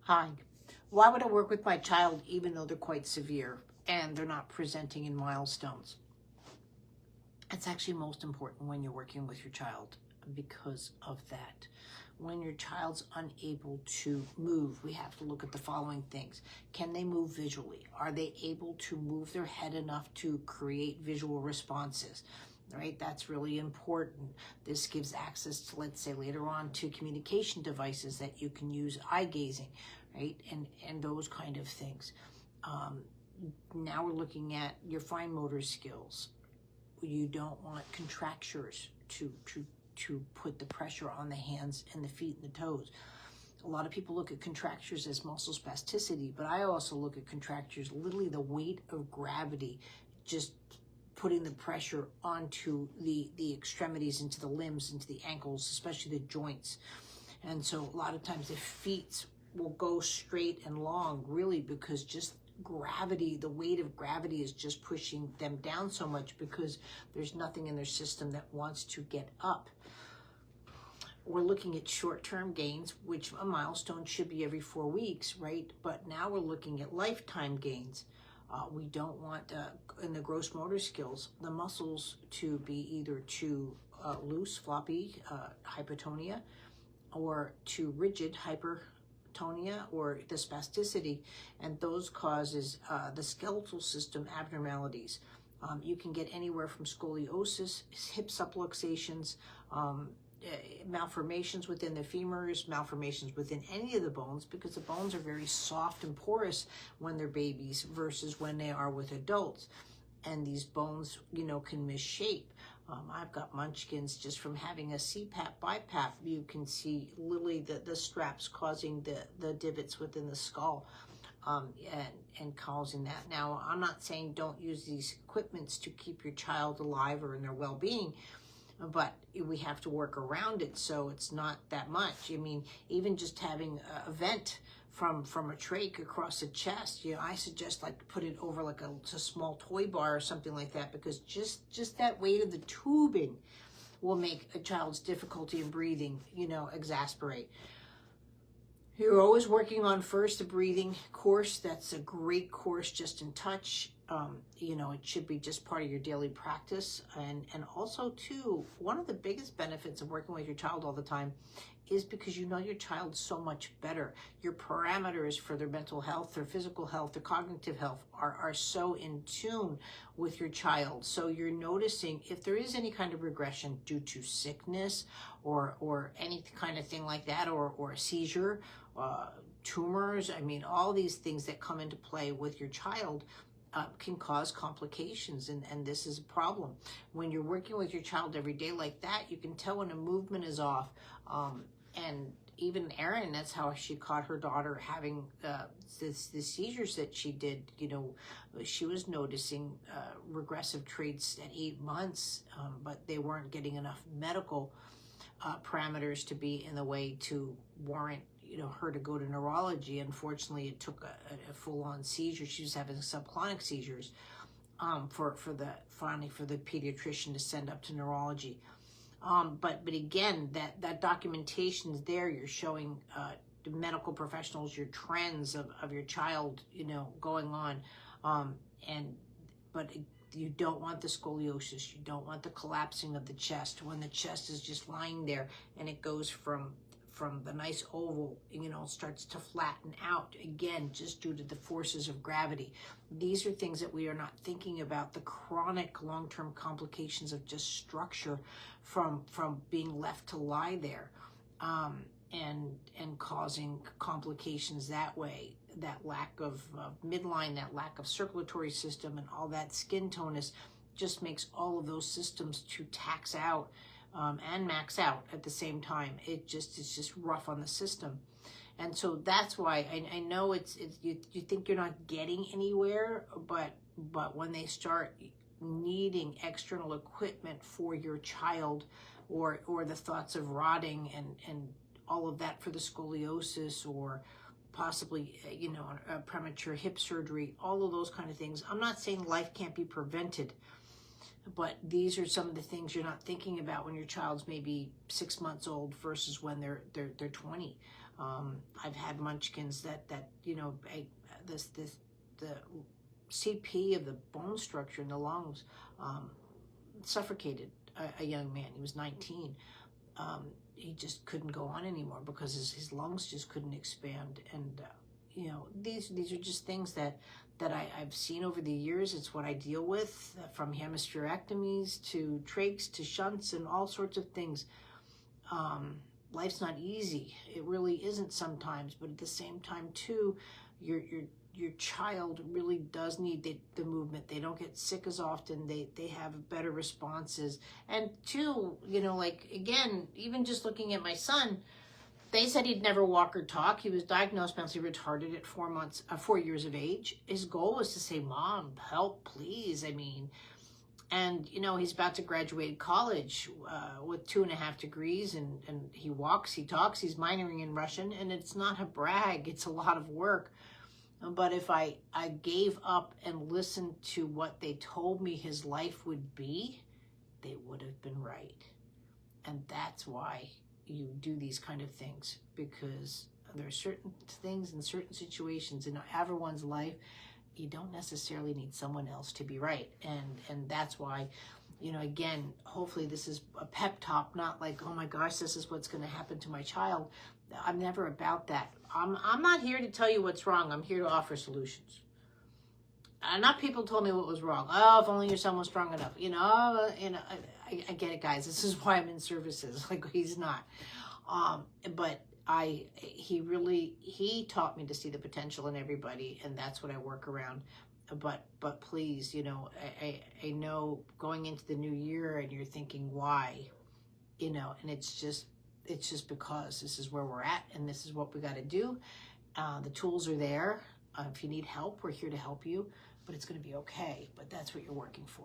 Hi. Why would I work with my child even though they're quite severe and they're not presenting in milestones? It's actually most important when you're working with your child because of that. When your child's unable to move, we have to look at the following things. Can they move visually? Are they able to move their head enough to create visual responses? Right, that's really important. This gives access to, let's say later on, to communication devices that you can use, eye gazing, right, and those kind of things. Now we're looking at your fine motor skills. You don't want contractures to put the pressure on the hands and the feet and the toes. A lot of people look at contractures as muscle spasticity, but I also look at contractures literally the weight of gravity, just putting the pressure onto the extremities, into the limbs, into the ankles, especially the joints. And so a lot of times the feet will go straight and long, really, because just gravity, the weight of gravity is just pushing them down so much because there's nothing in their system that wants to get up. We're looking at short-term gains, which a milestone should be every 4 weeks, right? But now we're looking at lifetime gains. We don't want, in the gross motor skills, the muscles to be either too loose, floppy, hypotonia, or too rigid, hypertonia, or the spasticity, and those causes the skeletal system abnormalities. You can get anywhere from scoliosis, hip subluxations, malformations within the femurs, malformations within any of the bones, because the bones are very soft and porous when they're babies versus when they are with adults. And these bones, can misshape. I've got munchkins just from having a CPAP, BiPAP. You can see literally the straps causing the divots within the skull, and causing that. Now, I'm not saying don't use these equipments to keep your child alive or in their well-being, but we have to work around it so it's not that much. I mean, even just having a vent from a trach across the chest, I suggest put it over like a small toy bar or something like that, because just that weight of the tubing will make a child's difficulty in breathing, exasperate. You're always working on first the breathing course. That's a great course, just in touch. It should be just part of your daily practice. And also too, one of the biggest benefits of working with your child all the time is because you know your child so much better. Your parameters for their mental health, their physical health, their cognitive health are so in tune with your child. So you're noticing if there is any kind of regression due to sickness or any kind of thing like that, or a seizure, tumors. I mean, all these things that come into play with your child can cause complications, and this is a problem. When you're working with your child every day like that, you can tell when a movement is off. And even Erin, that's how she caught her daughter having the seizures that she did. She was noticing regressive traits at 8 months, but they weren't getting enough medical parameters to be in the way to warrant her to go to neurology. Unfortunately, it took a full-on seizure. She was having subclonic seizures for the pediatrician to send up to neurology. But again, that documentation is there. You're showing the medical professionals your trends of your child, going on, but you don't want the scoliosis. You don't want the collapsing of the chest when the chest is just lying there and it goes from the nice oval, starts to flatten out again, just due to the forces of gravity. These are things that we are not thinking about, the chronic long-term complications of just structure from being left to lie there, and causing complications that way. That lack of midline, that lack of circulatory system, and all that skin tonus just makes all of those systems to tax out and max out at the same time. It's just rough on the system. And so that's why I know you think you're not getting anywhere, but when they start needing external equipment for your child, or the thoughts of rotting and all of that for the scoliosis, or possibly a premature hip surgery, all of those kind of things. I'm not saying life can't be prevented, but these are some of the things you're not thinking about when your child's maybe 6 months old versus when they're 20. I've had munchkins that you know, the CP of the bone structure in the lungs suffocated a young man. He was 19. He just couldn't go on anymore because his lungs just couldn't expand. And you know, these are just things that I've seen over the years. It's what I deal with, from hemispherectomies to trachs to shunts and all sorts of things. Life's not easy. It really isn't sometimes, but at the same time too, your child really does need the movement. They don't get sick as often. They have better responses. And two, you know, like, again, even just looking at my son, they said he'd never walk or talk. He was diagnosed mentally retarded at 4 years of age. His goal was to say, "Mom, help, please." I mean, and, you know, he's about to graduate college with 2.5 degrees, and he walks, he talks, he's minoring in Russian, and it's not a brag, it's a lot of work. But if I gave up and listened to what they told me his life would be, they would have been right. And that's why you do these kind of things, because there are certain things in certain situations in everyone's life, you don't necessarily need someone else to be right. And that's why, you know, again, hopefully this is a pep talk, not like, oh my gosh, this is what's going to happen to my child. I'm never about that. I'm not here to tell you what's wrong. I'm here to offer solutions. Not people told me what was wrong. Oh, if only your son was strong enough. You know, I get it, guys. This is why I'm in services. Like, he's not. But he taught me to see the potential in everybody, and that's what I work around. But please, you know, I know going into the new year and you're thinking, why? You know, and it's just because this is where we're at and this is what we got to do. The tools are there. If you need help, we're here to help you, but it's going to be okay. But that's what you're working for.